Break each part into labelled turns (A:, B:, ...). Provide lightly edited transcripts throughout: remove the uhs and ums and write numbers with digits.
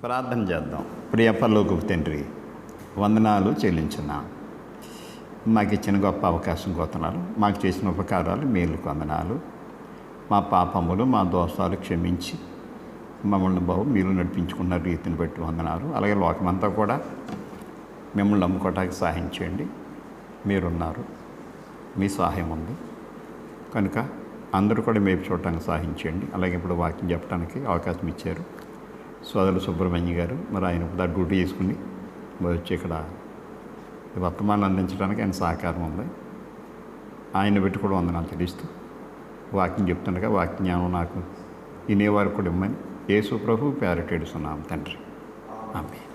A: ప్రార్థన చేద్దాం. ప్రియ పరలోకపు తండ్రి, వందనాలు చెల్లించున్నాం. మాకు ఇచ్చిన గొప్ప అవకాశం కోతనాలు, మాకు చేసిన ఉపకారాలు మేలుకు వందనాలు. మా పాపములు మా దోషాలు క్షమించి మమ్మల్ని మీరు నడిపించుకున్న రీతిని బట్టి వందనాలు. అలాగే లోకమంతా కూడా మిమ్మల్ని నమ్ముకోవటానికి సహాయం చేయండి. మీరున్నారు, మీ సహాయం ఉంది కనుక అందరూ కూడా మేపు చూడటానికి సహాయం చేయండి. అలాగే ఇప్పుడు వాక్యం చెప్పడానికి అవకాశం ఇచ్చారు సోదరులు సుబ్రహ్మణ్య గారు. మరి ఆయన ఇప్పుడు డ్యూటీ చేసుకుని వచ్చి ఇక్కడ వర్తమానాలు అందించడానికి ఆయన సహకారం ఉంది. ఆయన పెట్టి కూడా వందనాలు చెల్లిస్తూ వాక్యం చెప్తుండగా వాక్యజ్ఞానం నాకు వినేవారు కూడా ఇమ్మని యేసు ప్రభు పేరట ఏడుస్తున్నాం తండ్రి, ఆమేన్.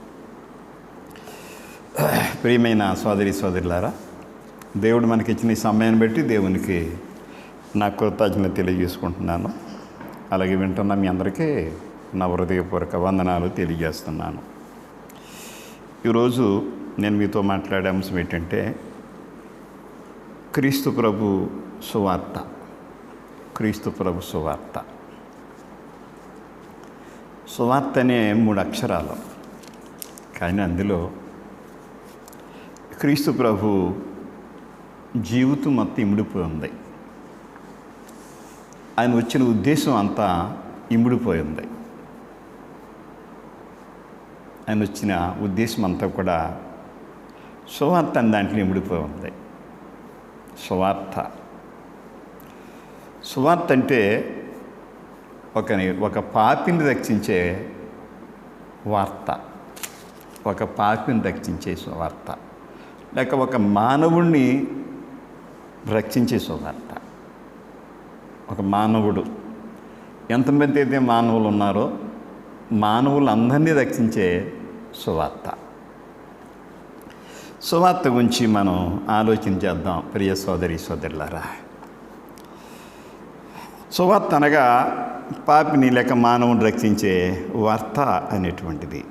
A: ప్రియమైన సోదరులారా, దేవుడు మనకి ఇచ్చిన ఈ సమయాన్ని బట్టి దేవునికి నా కృతజ్ఞత తెలియజేసుకుంటున్నాను. అలాగే వింటున్న మీ అందరికీ నా హృదయపూర్వక వందనాలు తెలియజేస్తున్నాను. ఈరోజు నేను మీతో మాట్లాడే అంశం ఏంటంటే క్రీస్తు ప్రభు సువార్త. క్రీస్తు ప్రభు సువార్త. సువార్త అనే 3 అక్షరాలు, కానీ అందులో క్రీస్తు ప్రభు జీవితం మొత్తం ఇమిడిపోయి ఉంది. ఆయన వచ్చిన ఉద్దేశం అంతా ఇమిడిపోయి ఉంది. ఆయన వచ్చిన ఉద్దేశం అంతా కూడా సువార్త అని దాంట్లో ఇమిడిపోయి ఉంది. సువార్త అంటే ఒక పాపిని రక్షించే వార్త, ఒక పాపిని రక్షించే సువార్త, లేక ఒక మానవుణ్ణి రక్షించే సువార్త. ఒక మానవుడు, ఎంతమంది అయితే మానవులు ఉన్నారో మానవులందరినీ రక్షించే సువార్త. సువార్త గురించి మనం ఆలోచన చేద్దాం ప్రియ సోదరులారా. సువార్త అనగా పాపిని లేక మానవుని రక్షించే వార్త అనేటువంటిది.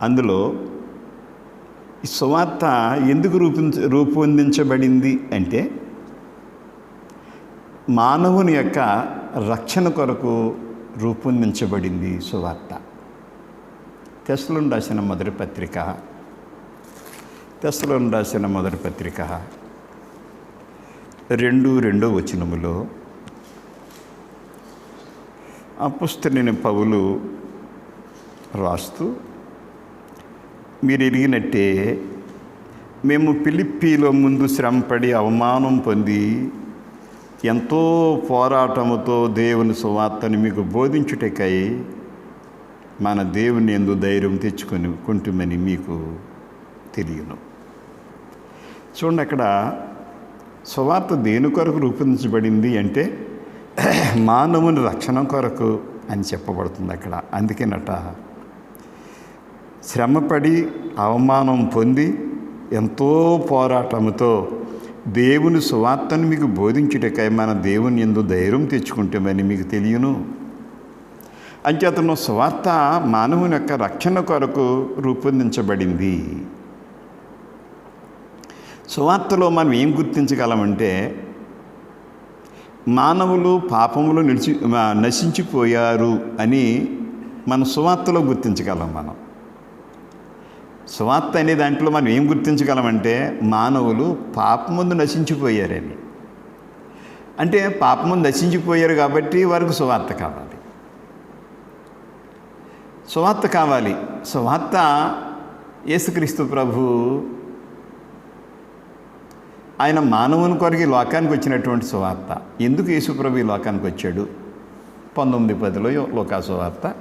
A: అందులో ఈ సువార్త ఎందుకు రూపొందించబడింది అంటే మానవుని యొక్క రక్షణ కొరకు రూపొందించబడింది సువార్త. తెస్సలోనికీయులకు రాసిన మొదటి పత్రిక 2:2 అపోస్తలుడైన పౌలు రాస్తూ, మీరు ఎరిగినట్టే మేము ఫిలిప్పీలో ముందు శ్రమపడి అవమానం పొంది ఎంతో పోరాటముతో దేవుని సువార్తను మీకు బోధించుటకై మన దేవుని యందు ధైర్యం తెచ్చుకుంటామని మీకు తెలియను. చూడండి, అక్కడ సువార్త దేని కొరకు రూపొందించబడింది అంటే మానవుని రక్షణ కొరకు అని చెప్పబడుతుంది అక్కడ. అందుకేనట శ్రమపడి అవమానం పొంది ఎంతో పోరాటముతో దేవుని సువార్తను మీకు బోధించుటకై మన దేవుని యందు ధైర్యం తెచ్చుకుంటామని మీకు తెలియను. అంచేతను సువార్త మానవుని యొక్క రక్షణ కొరకు రూపొందించబడింది. సువార్తలో మనం ఏం గుర్తించగలమంటే మానవులు పాపములు నశించిపోయారు అని మన సువార్తలో గుర్తించగలం. మనం సువార్త అనే దాంట్లో మనం ఏం గుర్తించగలమంటే మానవులు పాపముందు నశించిపోయారని. అంటే పాపముందు నశించిపోయారు కాబట్టి వారికి సువార్త కావాలి. సువార్త యేసుక్రీస్తు ప్రభు ఆయన మానవుని కొరకు లోకానికి వచ్చినటువంటి సువార్త. ఎందుకు యేసు ప్రభు ఈ లోకానికి వచ్చాడు? 19:10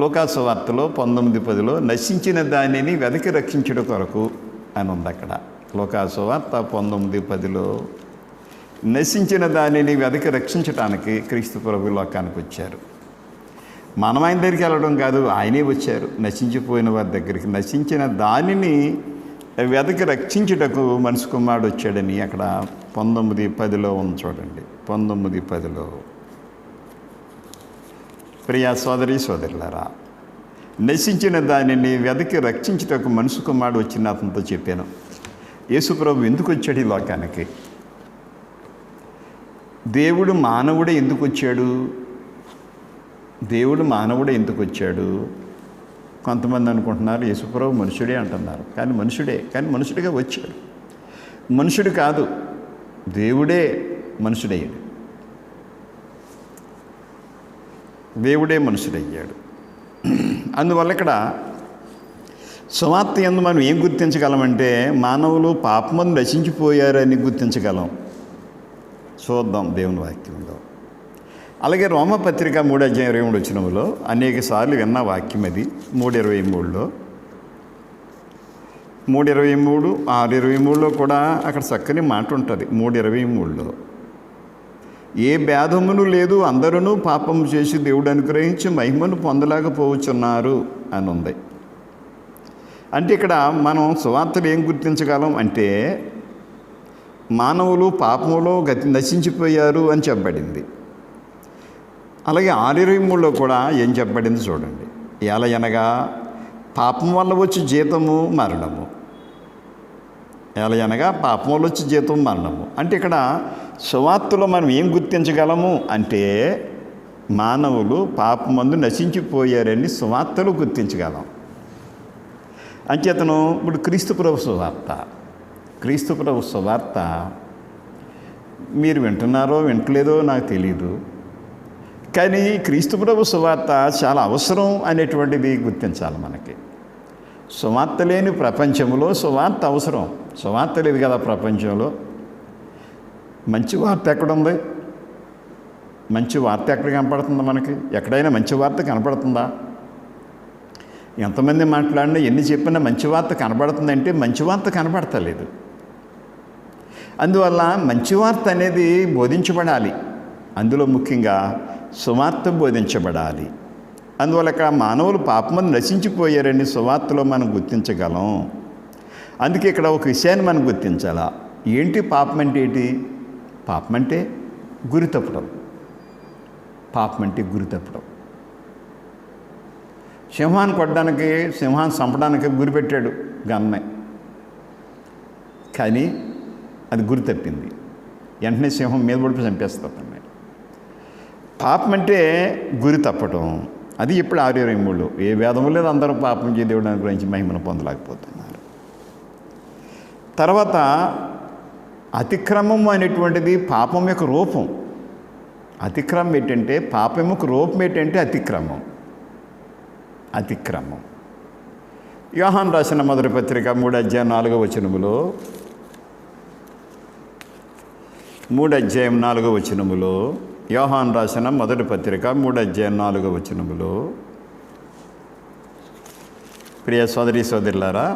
A: లోకాసువార్తలో 19:10 నశించిన దానిని వెదకి రక్షించడం కొరకు అని ఉంది అక్కడ. లోకాసువార్త 19:10 నశించిన దానిని వెదకి రక్షించడానికి క్రీస్తు ప్రభు లోకానికి వచ్చారు. మనం ఆయన దగ్గరికి వెళ్ళడం కాదు, ఆయనే వచ్చారు నశించిపోయిన వారి దగ్గరికి. నశించిన దానిని వెదకి రక్షించుటకు మనిషి కుమారుడు వచ్చాడని అక్కడ 19:10 ఉంది. చూడండి, 19:10. ప్రియ సోదరులారా, నశించిన దానిని వెదకి రక్షించుటకు మనిషి కుమారుడు వచ్చిన అతనితో చెప్పాను. యేసు ప్రభు ఎందుకు వచ్చాడు ఈ లోకానికి? దేవుడు మానవుడే ఎందుకు వచ్చాడు? దేవుడు మానవుడు ఎందుకు వచ్చాడు? కొంతమంది అనుకుంటున్నారు యేసుప్రభు మనుషుడే అంటున్నారు. కానీ మనుషుడిగా వచ్చాడు. మనుషుడు కాదు, దేవుడే మనుషుడయ్యాడు. దేవుడే మనుషుడయ్యాడు. అందువల్ల ఇక్కడ సువార్త యందు మనం ఏం గుర్తించగలమంటే మానవులు పాపమందు నశించిపోయారని గుర్తించగలం. చూద్దాం దేవుని వాక్యంలో. అలాగే రోమపత్రిక 3:23 అనేక సార్లు విన్న వాక్యం అది. 3:23 6:23 కూడా అక్కడ చక్కని మాట ఉంటుంది. 3:23 ఏ భేదమును లేదు, అందరూ పాపము చేసి దేవుడు అనుగ్రహించి మహిమను పొందలేకపోవచ్చున్నారు అని ఉంది. అంటే ఇక్కడ మనం సువార్తలు ఏం గుర్తించగలం అంటే మానవులు పాపములో నశించిపోయారు అని చెప్పబడింది. అలాగే 6:23 కూడా ఏం చెప్పబడింది చూడండి. ఎలా అనగా పాపం వల్ల వచ్చి జీతము మరణము. ఎలా అనగా పాపం వల్ల వచ్చి జీతం మరణము. అంటే ఇక్కడ సువార్తలో మనం ఏం గుర్తించగలము అంటే మానవులు పాపమందు నశించిపోయారని సువార్తలు గుర్తించగలం. అంచేతను ఇప్పుడు క్రీస్తు ప్రభు సువార్త మీరు వింటున్నారో వింటలేదో నాకు తెలీదు. కానీ క్రీస్తు ప్రభు సువార్త చాలా అవసరం అనేటువంటిది గుర్తించాలి మనకి. సువార్త లేని ప్రపంచంలో సువార్త అవసరం. సువార్త లేదు కదా ప్రపంచంలో. మంచి వార్త ఎక్కడుంది? మంచి వార్త ఎక్కడ కనపడుతుందా మనకి? ఎక్కడైనా మంచి వార్త కనపడుతుందా? ఎంతమంది మాట్లాడినా ఎన్ని చెప్పినా మంచి వార్త కనపడుతుందంటే మంచి వార్త కనపడతలేదు. అందువల్ల మంచి వార్త అనేది బోధించబడాలి. అందులో ముఖ్యంగా సువార్త బోధించబడాలి. అందువల్ల ఇక్కడ మానవులు పాపమందు నశించిపోయారని సువార్తలో మనం గుర్తించగలం. అందుకే ఇక్కడ ఒక విషయాన్ని మనం గుర్తించాలా. ఏంటి పాపం అంటే ఏంటి? పాపం అంటే గురి తప్పడం. సింహాన్ని కొట్టడానికి, సింహాన్ని చంపడానికి గురి పెట్టాడు గన్నే, కానీ అది గురి తప్పింది. వెంటనే సింహం మీద పడిపోయి చంపేస్తుంది. పాపం అంటే గురి తప్పటం. అది ఇప్పుడు 6:23 ఏ భేదము లేదు, అందరూ పాపం చేసి దేవుడు అనుగ్రహించి మహిమను పొందలేకపోతున్నారు. తర్వాత అతిక్రమం అనేటువంటిది పాపం యొక్క రూపం. అతిక్రమం ఏంటంటే పాపం యొక్క రూపం ఏంటంటే అతిక్రమం. యోహాను రాసిన మొదటి పత్రిక 3:4 యోహాను రాసిన మొదటి పత్రిక 3:4 ప్రియ సోదరులారా,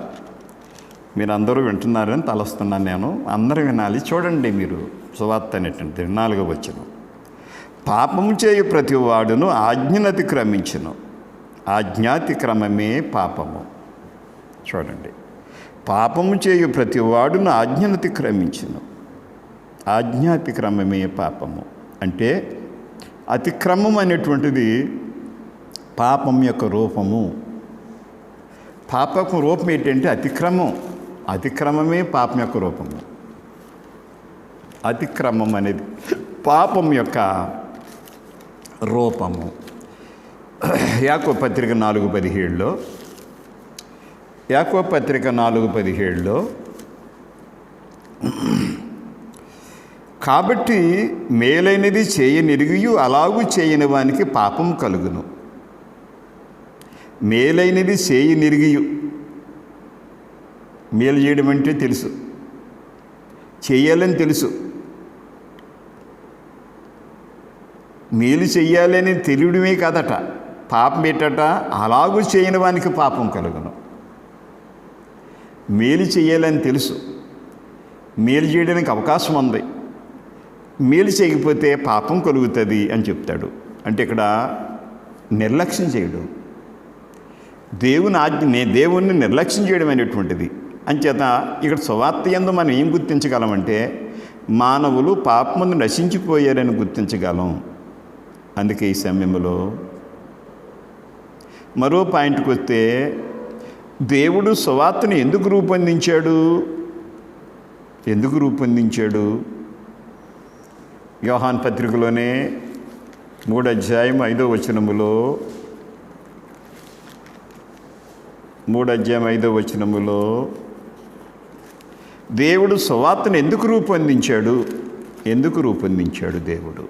A: మీరందరూ వింటున్నారని తలస్తున్నాను నేను. అందరూ వినాలి. చూడండి మీరు సువార్త అనేటువంటి 4 పాపము చేయు ప్రతి వాడును ఆజ్ఞను అతిక్రమించును, ఆజ్ఞాతిక్రమమే పాపము. చూడండి, పాపము చేయు ప్రతి వాడును ఆజ్ఞను అతిక్రమించును, ఆజ్ఞాతిక్రమమే పాపము. అంటే అతిక్రమం అనేటువంటిది పాపం యొక్క రూపము. పాపపు రూపం ఏంటంటే అతిక్రమమే పాపం యొక్క రూపము. అతిక్రమం అనేది పాపం యొక్క రూపము. యాకోబు పత్రిక 4:17 కాబట్టి మేలైనది చేయనిరిగియు అలాగూ చేయని వానికి పాపం కలుగును. మేలైనది చేయనిరిగియు, మేలు చేయడం అంటే తెలుసు, చేయాలని తెలుసు, మేలు చెయ్యాలని తెలియడమే కాదట, పాపం ఏంటట, అలాగూ చేయని వానికి పాపం కలుగును. మేలు చేయాలని తెలుసు, మేలు చేయడానికి అవకాశం ఉంది, మేలు చేయకపోతే పాపం కలుగుతుంది అని చెప్తాడు. అంటే ఇక్కడ నిర్లక్ష్యం చేయడం, దేవుణ్ణి నిర్లక్ష్యం చేయడం అనేటువంటిది. అంచేత ఇక్కడ సువార్త యందు మనం ఏం గుర్తించగలమంటే మానవులు పాపమందు నశించిపోయారని గుర్తించగలం. అందుకే ఈ సమయంలో మరో పాయింట్కి వస్తే దేవుడు సువార్తను ఎందుకు రూపొందించాడు? యోహాను పత్రికలోనే 3వ అధ్యాయం 5వ వచనములో 3వ అధ్యాయం 5వ వచనములో దేవుడు సువార్తను ఎందుకు రూపొందించాడు? దేవుడు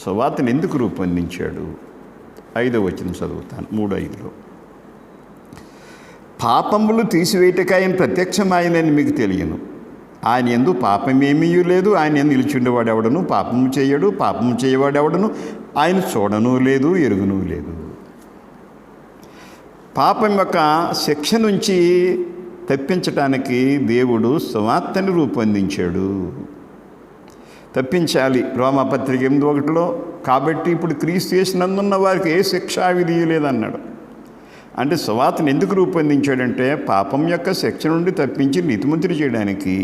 A: సువార్తను ఎందుకు రూపొందించాడు? 5వ వచనం చదువుతాను. 3:5లో పాపములు తీసివేయటకు ఆయన ప్రత్యక్షమాయనని మీకు తెలియను. ఆయన యందు పాపమేమీ లేదు. ఆయన యందు నిలిచిండేవాడెవడను పాపము చేయడు. పాపము చేయవాడెవడను ఆయన చూడను లేదు, ఎరుగును లేదు. పాపం యొక్క శిక్ష నుంచి తప్పించటానికి దేవుడు సువార్తను రూపొందించాడు. తప్పించాలి. రోమాపత్రిక 8:1లో కాబట్టి ఇప్పుడు క్రీస్తు యేసునందున్న వారికి ఏ శిక్షా విధి లేదన్నాడు. అంటే సువార్తను ఎందుకు రూపొందించాడంటే పాపం యొక్క శిక్ష నుండి తప్పించి నీతిమంతుడు చేయడానికి.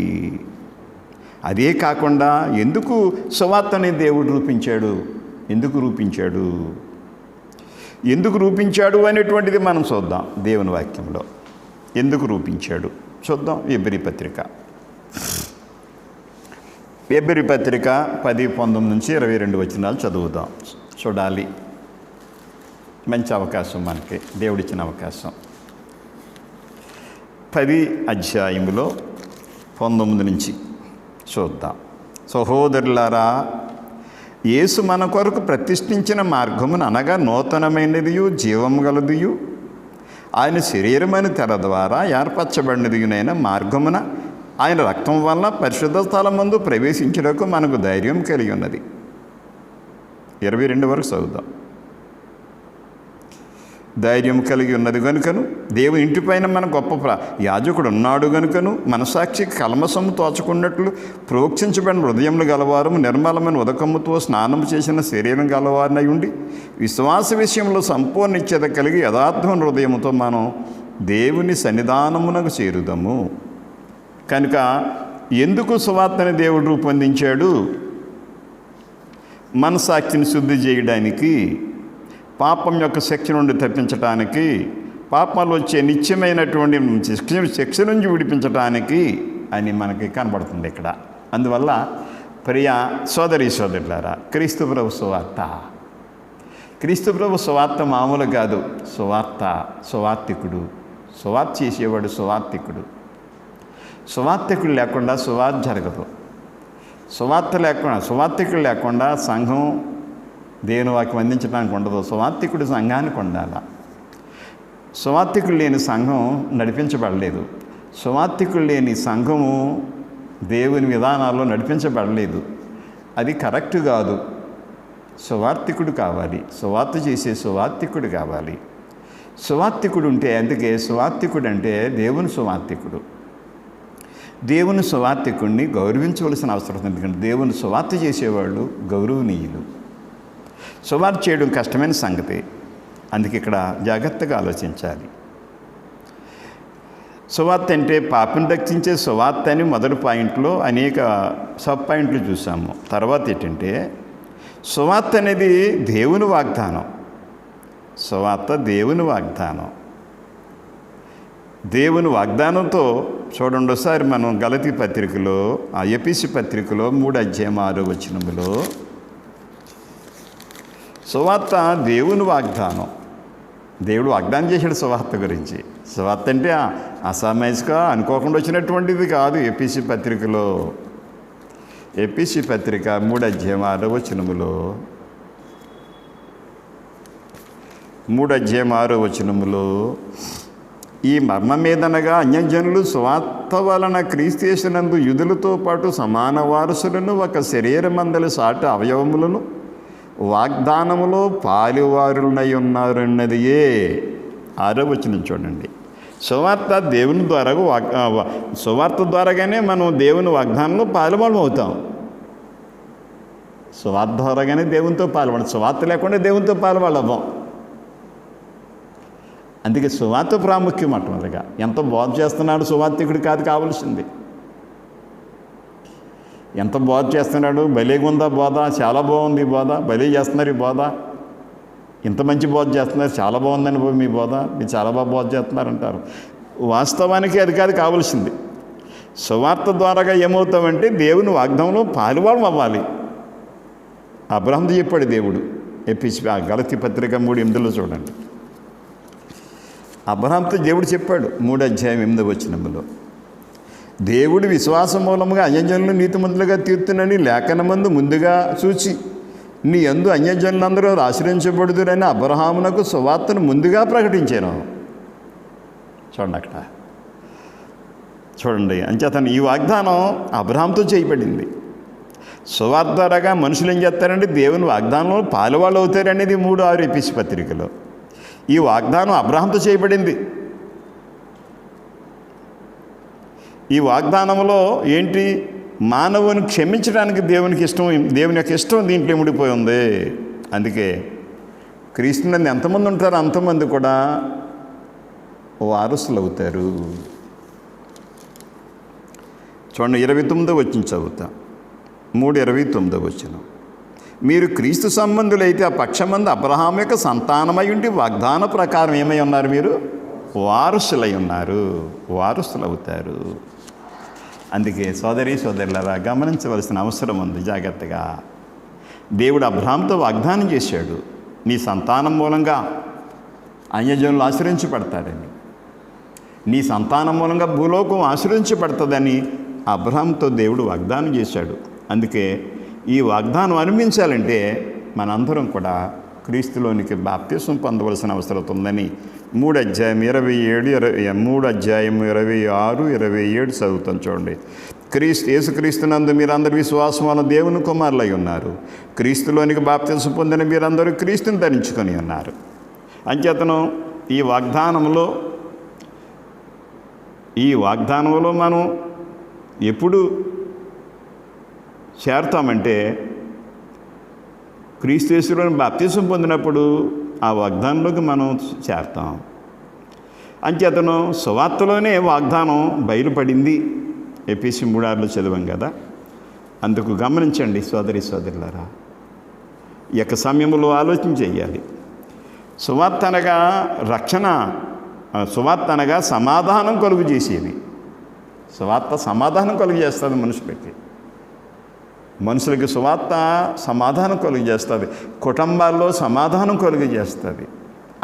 A: అదే కాకుండా ఎందుకు సువార్తని దేవుడు రూపించాడు? ఎందుకు రూపించాడు అనేటువంటిది మనం చూద్దాం దేవుని వాక్యంలో. ఎందుకు రూపించాడు చూద్దాం. ఎబ్రీ పత్రిక 10:19 నుంచి 22 వచనాలు చదువుదాం. చూడాలి. మంచి అవకాశం మనకి దేవుడిచ్చిన అవకాశం. 10 అధ్యాయములో 19 నుంచి చూద్దాం. సహోదరులారా, యేసు మన కొరకు ప్రతిష్ఠించిన మార్గమును అనగా నూతనమైనదియు జీవము గలదియు ఆయన శరీరమైన తెర ద్వారా ఏర్పరచబడినదియునైన మార్గమున ఆయన రక్తం వల్ల పరిశుద్ధ స్థలమందు ప్రవేశించుటకు మనకు ధైర్యం కలిగి ఉన్నది. 22 వరకు చదువుదాం. ధైర్యం కలిగి ఉన్నది గనుకను, దేవుని ఇంటిపైన మన గొప్ప యాజకుడు ఉన్నాడు గనుకను, మనసాక్షికి కల్మసము తోచకున్నట్లు ప్రోక్షించబడిన హృదయములు గలవారు, నిర్మలమైన ఉదకముతో స్నానం చేసిన శరీరం గలవారినై ఉండి విశ్వాస విషయంలో సంపూర్ణ నిశ్చయత కలిగి యథార్థమైన హృదయముతో మనం దేవుని సన్నిధానమునకు చేరుదాము. కనుక ఎందుకు సువార్తని దేవుడు రూపొందించాడు? మనసాక్షిని శుద్ధి చేయడానికి, పాపం యొక్క శిక్ష నుండి తప్పించడానికి, పాపాలు వచ్చే నిత్యమైనటువంటి శిక్ష నుంచి విడిపించడానికి అని మనకి కనబడుతుంది ఇక్కడ. అందువల్ల ప్రియ సోదరులారా, క్రీస్తు ప్రభు సువార్త మామూలు కాదు. సువార్తికుడు చేసేవాడు. సువార్తికుడు లేకుండా సువార్త జరగదు. సువార్తికుడు లేకుండా సంఘం దేవుని వాక్యం అందించడానికి ఉండదు. సువార్తికుడు సంఘానికి ఉండాలి. సువార్తికుడు లేని సంఘం నడిపించబడలేదు. సువార్తికుడు లేని సంఘము దేవుని విధానాల్లో నడిపించబడలేదు. అది కరెక్ట్ కాదు. సువార్తికుడు కావాలి. సువార్త చేసే సువార్తికుడు కావాలి. సువార్తికుడు ఉంటే, అందుకే సువార్తికుడు అంటే దేవుని సువార్తికుడు. దేవుని సువార్తికుడిని గౌరవించవలసిన అవసరం ఉంది. ఎందుకంటే దేవుని సువార్త చేసేవాళ్ళు గౌరవనీయులు. సువార్త చేయడం కష్టమైన సంగతి. అందుకే ఇక్కడ జాగ్రత్తగా ఆలోచించాలి. సువార్త అంటే పాపను రక్షించే సువార్త అని మొదటి పాయింట్లో అనేక సబ్ పాయింట్లు చూసాము. తర్వాత ఏంటంటే సువార్త అనేది దేవుని వాగ్దానం. దేవుని వాగ్దానంతో చూడండి. ఒకసారి మనం గలతీ పత్రికలో, ఎఫెసీ పత్రికలో 3వ అధ్యాయం 6వ వచనములో సువార్త దేవుని వాగ్దానం. దేవుడు వాగ్దానం చేశాడు సువార్త గురించి. సువార్త అంటే అసామాజిక అనుకోకుండా వచ్చినటువంటిది కాదు. ఎఫెసీ పత్రికలో, ఎఫెసీ పత్రిక 3వ అధ్యాయం 6వ వచనములో, 3వ అధ్యాయం 6వ వచనములో ఈ మర్మ మీదనగా అన్యజనులు సువార్త వలన క్రీస్తు యేసునందు యూదులతో పాటు సమాన వారసులను, ఒక శరీరమందలి సాటి అవయవములను వాగ్దానములో పాలువారులై ఉన్నారన్నదియే. 6వ వచనం చూడండి. సువార్త దేవుని ద్వారా, సువార్త ద్వారాగానే మనం దేవుని వాగ్దానంలో పాలువాళ్ళం అవుతాం. సువార్త ద్వారాగానే దేవునితో పాలువాళ్ళం. సువార్త లేకుండా దేవునితో పాలువాళ్ళం అవ్వం. అందుకే సువార్త ప్రాముఖ్యం. మొట్టమొదటిగా ఎంత బోధ చేస్తున్నాడు సువార్తికుడు కాదు కావాల్సింది. ఎంత బోధ చేస్తున్నాడు? భలేగా ఉందా బోధ? చాలా బాగుంది బోధ. భలే చేస్తున్నారు ఈ బోధ. ఇంత మంచి బోధ చేస్తున్నారు, చాలా బాగుందని మీ బోధ, మీరు చాలా బాగా బోధ చేస్తున్నారంటారు. వాస్తవానికి అది కాదు కావాల్సింది. సువార్త ద్వారాగా ఏమవుతామంటే దేవుని వాగ్దానంలో పాలువాళ్ళం అవ్వాలి. అబ్రహాముతో చెప్పాడు దేవుడు, గలతీ పత్రిక 3:8 చూడండి. అబ్రహాంతో దేవుడు చెప్పాడు 3:8 దేవుడు విశ్వాసం మూలముగా అన్యజనులను నీతిమంతులుగా తీర్చునని లేఖనమందు ముందుగా చూచి నీ యందు అన్యజనులందరూ ఆశ్రయించబడుదురని అబ్రహామునకు సువార్తను ముందుగా ప్రకటించాను. చూడండి అక్కడ చూడండి. అంచేతను ఈ వాగ్దానం అబ్రహాంతో చేయబడింది. సువార్త ద్వారాగా మనుషులు ఏం చేస్తారంటే దేవుని వాగ్దానంలో పాలువాళ్ళు అవుతారనేది 3:6 ఎఫెసీ పత్రికలో. ఈ వాగ్దానం అబ్రహాంతో చేయబడింది. ఈ వాగ్దానంలో ఏంటి? మానవుని క్షమించడానికి దేవుని యొక్క ఇష్టం దీంట్లో ముడిపోయి ఉంది. అందుకే క్రీస్తునందు ఎంతమంది ఉంటారో అంతమంది కూడా వారసులు అవుతారు. చూడండి 29 చదువుతా. 3:29 మీరు క్రీస్తు సంబంధులైతే ఆ పక్షమందు అబ్రహాం యొక్క సంతానమై ఉండి వాగ్దాన ప్రకారం ఏమై ఉన్నారు? మీరు వారసులై ఉన్నారు, వారసులు అవుతారు. అందుకే సోదరులారా గమనించవలసిన అవసరం ఉంది జాగ్రత్తగా. దేవుడు అబ్రహాంతో వాగ్దానం చేశాడు, నీ సంతానం మూలంగా అన్యజనులు ఆశ్రయించబడతాడని, నీ సంతానం మూలంగా భూలోకం ఆశ్రయించబడుతుందని అబ్రహాంతో దేవుడు వాగ్దానం చేశాడు. అందుకే ఈ వాగ్దానం అనిపించాలంటే మనందరం కూడా క్రీస్తులోనికి బాప్తిసం పొందవలసిన అవసరం ఉందని 3:26-27 చదువుతాం. చూడండి. యేసుక్రీస్తునందు మీరందరూ విశ్వాసం వలన దేవుని కుమారులై ఉన్నారు. క్రీస్తులోనికి బాప్తిసం పొందిన మీరందరూ క్రీస్తుని ధరించుకొని ఉన్నారు. అంచేతను ఈ వాగ్దానంలో మనం ఎప్పుడు చేరుతామంటే క్రీస్తు యేసులోని బాప్తిసం పొందినప్పుడు ఆ వాగ్దానంలోకి మనం చేరుతాం. అంచేతను సువార్తలోనే వాగ్దానం బయలుపడింది. ఎఫెసీ 3:6 చదివాం కదా. అందుకు గమనించండి సోదరులారా, ఈ యొక్క సమయంలో ఆలోచన చేయాలి. సువార్త అనగా రక్షణ, సువార్త అనగా సమాధానం కలుగు చేసేది. సువార్త సమాధానం కలుగు చేస్తుంది మనుషులకి సువార్త సమాధానం కలుగు చేస్తుంది. కుటుంబాల్లో సమాధానం కలుగు చేస్తుంది.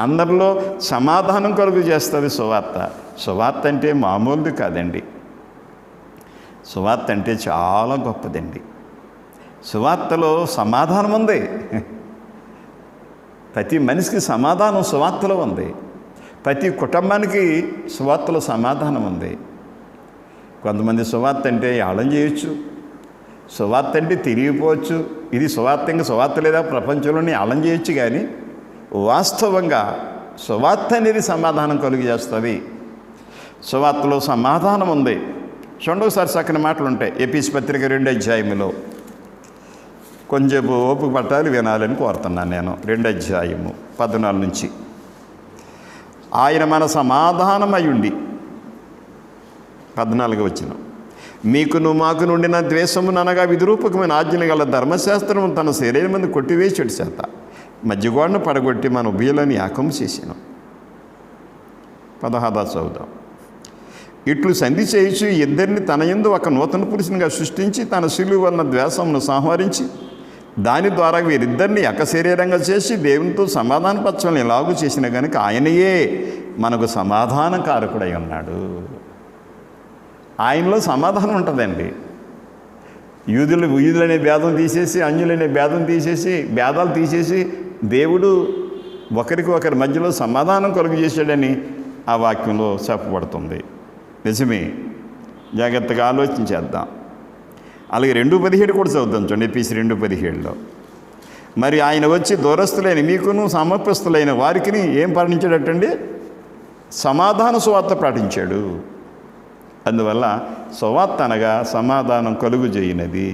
A: అందరిలో సమాధానం కలుగు చేస్తుంది సువార్త అంటే మామూలుది కాదండి. సువార్త అంటే చాలా గొప్పదండి. సువార్తలో సమాధానం ఉంది. ప్రతి మనిషికి సమాధానం సువార్తలో ఉంది. ప్రతి కుటుంబానికి సువార్తలో సమాధానం ఉంది. కొంతమంది సువార్త అంటే యాళం చేయొచ్చు, సువార్త అంటే తిరిగిపోవచ్చు, ఇది సువార్త ఇంకా సువార్త లేదా ప్రపంచంలోని యాళం చేయొచ్చు. కానీ వాస్తవంగా సువార్త అనేది సమాధానం కలుగు చేస్తుంది. సువార్తలో సమాధానం ఉంది. చూడండి ఒకసారి చక్కని మాటలు ఉంటాయి. ఎఫెసీ పత్రిక 2 కొంచెం ఓపిక పట్టాలి, వినాలని కోరుతున్నాను నేను. 2:14 ఆయన మన సమాధానమై ఉండి 14 మీకును మాకు నుండిన ద్వేషమును అనగా విధిరూపకమైన ఆజ్ఞలు గల ధర్మశాస్త్రము తన శరీరం మంది కొట్టివేసేటి చేత మధ్యగోడను పడగొట్టి మన ఉభయులని ఏకం చేసాను. 16 చదువుదాం. ఇట్లు సంధి చేయించి ఇద్దరిని తన యందు ఒక నూతన పురుషునిగా సృష్టించి తన శిలువ వలన ద్వేషమును సంహరించి దాని ద్వారా వీరిద్దరిని ఏక శరీరంగా చేసి దేవునితో సమాధానపరచాలని ఎలాగూ చేసిన కనుక ఆయనయే మనకు సమాధానకారకుడై ఉన్నాడు. ఆయనలో సమాధానం ఉంటుందండి. యూదులనే భేదం తీసేసి, అన్యులనే భేదం తీసేసి, భేదాలు తీసేసి దేవుడు ఒకరికి ఒకరి మధ్యలో సమాధానం కలుగు చేశాడని ఆ వాక్యంలో చెప్పబడుతుంది. నిజమే, జాగ్రత్తగా ఆలోచించేద్దాం. అలాగే 2:17 కూడా చదువుతాం. చూడండి ఎఫెసీ 2:17 మరి ఆయన వచ్చి దూరస్తులైన మీకును సమర్పస్తులైన వారికి ఏం పాటించాడటండి? సమాధాన సువార్త పాటించాడు. అందువల్ల సువార్త అనగా సమాధానం కలుగు చేయనది.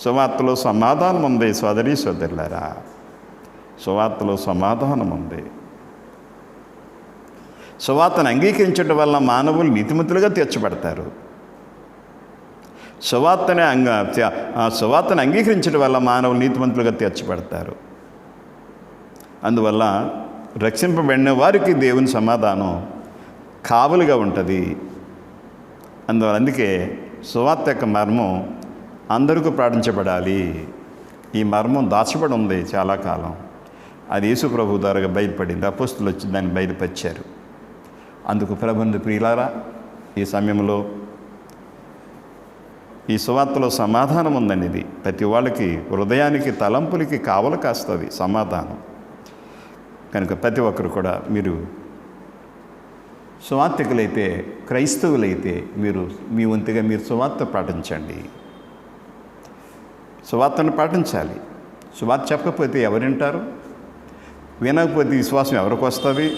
A: సువార్తలో సమాధానం ఉంది సోదరులారా, సువార్తలో సమాధానం ఉంది. సువార్తను అంగీకరించడం వల్ల మానవులు నీతిమంతులుగా తీర్చబడతారు. సువార్తను అంగీకరించడం వల్ల మానవులు నీతిమంతులుగా తీర్చబడతారు. అందువల్ల రక్షింపబడిన వారికి దేవుని సమాధానం కావలుగా ఉంటుంది. అందుకే సువార్త యొక్క మర్మం అందరికీ పాటించబడాలి. ఈ మర్మం దాచబడి ఉంది చాలా కాలం. అది యేసు ప్రభు ద్వారా బయలుపడింది. అపోస్తులు వచ్చి దాన్ని బయలుపరిచారు. అందుకు ప్రభువుని ప్రియులారా, ఈ సమయంలో ఈ సువార్తలో సమాధానం ఉందండి. ఇది ప్రతి వాళ్ళకి హృదయానికి తలంపులకి కావలు కాస్తుంది సమాధానం. కనుక ప్రతి ఒక్కరు కూడా మీరు సువార్తికులైతే, క్రైస్తవులైతే మీరు మీ వంతుగా మీరు సువార్త పాటించండి. సువార్తను పాటించాలి. సువార్త చెప్పకపోతే ఎవరు వింటారు? వినకపోతే విశ్వాసం ఎవరికి వస్తుంది?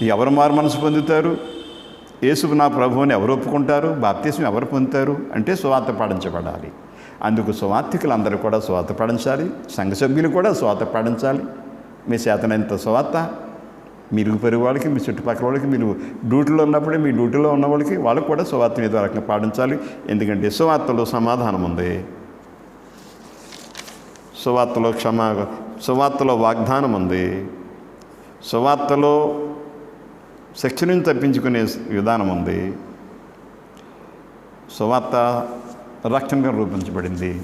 A: ఎవరు మారు మనసు పొందుతారు? యేసు నా ప్రభువుని ఎవరు ఒప్పుకుంటారు? బాప్తిసం ఎవరు పొందుతారు? అంటే సువార్త పాటించబడాలి. అందుకు సువార్తికులందరూ కూడా సువార్త పాటించాలి. సంఘ సభ్యులు కూడా సువార్త పాటించాలి. మీ చేతనంత సువార్త మీరు పెరుగు వాళ్ళకి, మీ చుట్టుపక్కల వాళ్ళకి, మీరు డ్యూటీలో ఉన్నప్పుడే మీ డ్యూటీలో ఉన్న వాళ్ళకి వాళ్ళకు కూడా సువార్త మీద రకంగా పాటించాలి. ఎందుకంటే సువార్తలో సమాధానం ఉంది, సువార్తలో వాగ్దానం ఉంది, సువార్తలో శిక్ష నుంచి తప్పించుకునే విధానం ఉంది, సువార్త రక్షణగా రూపించబడింది.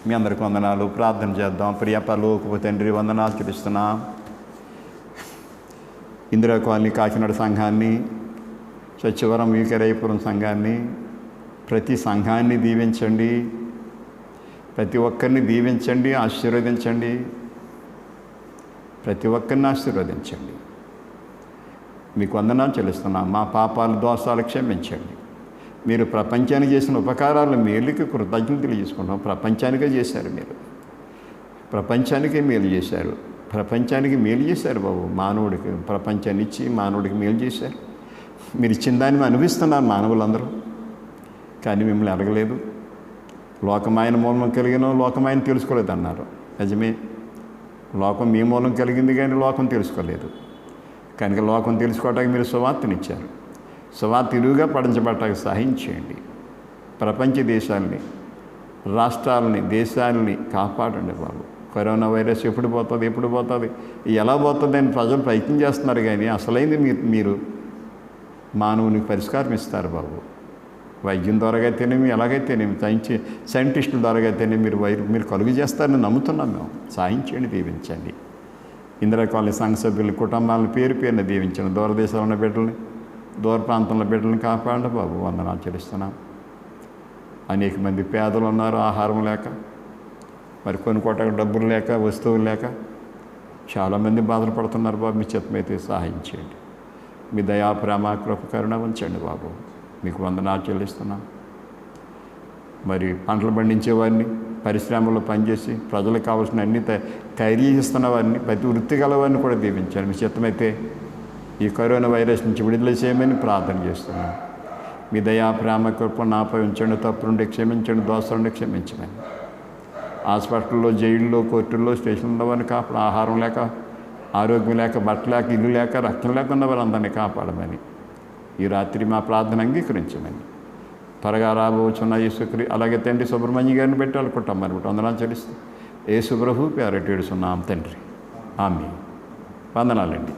A: మీ అందరికీ వందనాలు. ప్రార్థన చేద్దాం. ప్రియ పరలోకపు తండ్రి, వందనాలు చెల్లిస్తున్నాం. ఇందిరా కాలనీ కాకినాడ సంఘాన్ని, సత్యవరం వీకరైపురం సంఘాన్ని, ప్రతి సంఘాన్ని దీవించండి. ప్రతి ఒక్కరిని దీవించండి, ఆశీర్వదించండి. ప్రతి ఒక్కరిని ఆశీర్వదించండి. మీకు వందనాలు చెల్లిస్తున్నాం. మా పాపాలు, దోషాలు క్షమించండి. మీరు ప్రపంచానికి చేసిన ఉపకారాలు మేలుకి కృతజ్ఞతలు చేసుకుంటాం. ప్రపంచానికే చేశారు. మీరు ప్రపంచానికే మేలు చేశారు. ప్రపంచానికి మేలు చేశారు బాబు. మానవుడికి ప్రపంచాన్ని ఇచ్చి మానవుడికి మేలు చేశారు. మీరు ఇచ్చిన దాన్ని అనుభవిస్తున్నారు మానవులందరూ. కానీ మిమ్మల్ని అడగలేదు. లోకమాయన మూలం కలిగిన లోకమాయన తెలుసుకోలేదు అన్నారు. నిజమే, లోకం మీ మూలం కలిగింది కానీ లోకం తెలుసుకోలేదు. కనుక లోకం తెలుసుకోవటానికి మీరు సువార్తనిచ్చారు. సువార్త ఇరువుగా పడించబడటానికి సహాయం చేయండి. ప్రపంచ దేశాలని, రాష్ట్రాలని, దేశాలని కాపాడండి బాబు. కరోనా వైరస్ ఎప్పుడు పోతుంది, ఎలా పోతుంది అని ప్రజలు ప్రయత్నం చేస్తున్నారు. కానీ అసలైంది మీరు మానవునికి పరిష్కారం ఇస్తారు బాబు. వైద్యం ద్వారా అయితేనేమి, ఎలాగైతేనేమి, సైంటిస్టుల ద్వారా అయితేనేమి మీరు కలుగు చేస్తారని నమ్ముతున్నాం మేము. సహాయం చేయండి, దీవించండి. ఇందిరా కాలనీ సంఘ సభ్యుల కుటుంబాలను పేరు పేరున దీవించండి. దూరదేశంలో ఉన్న బిడ్డల్ని, దూర ప్రాంతంలో బిడ్డలను కాపాడండి బాబు. వందనాలు చెల్లిస్తున్నాం. అనేక మంది పేదలు ఉన్నారు, ఆహారం లేక, మరి కొనుక్కోవటానికి డబ్బులు లేక, వస్తువులు లేక చాలామంది బాధలు పడుతున్నారు బాబు. మీ చిత్తమైతే సహాయం చేయండి. మీ దయా, ప్రేమ, కృప, కరుణ ఉంచండి బాబు. మీకు వందనాలు చెల్లిస్తున్నాం. మరి పంటలు పండించే వారిని, పరిశ్రమల్లో పనిచేసి ప్రజలకు కావాల్సిన అన్ని తయారు చేస్తున్న వారిని, ప్రతి వృత్తి గల వారిని కూడా దీవించండి. మీ చిత్తమైతే ఈ కరోనా వైరస్ నుంచి విడుదల చేయమని ప్రార్థన చేస్తున్నాం. మీ దయా, ప్రేమ, కృప నాపై ఉంచండి. తప్పులుండి క్షమించండి, దోషాలుండి క్షమించమని. హాస్పిటల్లో, జైల్లో, కోర్టుల్లో, స్టేషన్లో వారిని కాపాడు. ఆహారం లేక, ఆరోగ్యం లేక, బట్ట లేక, ఇల్లు లేక, రక్తం లేకుండా వారందరినీ కాపాడమని ఈ రాత్రి మా ప్రార్థన అంగీకరించమని. త్వరగా రాబోచున్న యేసుక్రీ అలాగే తండ్రి సుబ్రహ్మణ్య గారిని పెట్టి అనుకుంటాం. మరి వందనాలు చెల్లిస్తాం. యేసు ప్రభు పేరట ఏడుస్తున్నాం తండ్రి. ఆమేన్. వందనాలండి.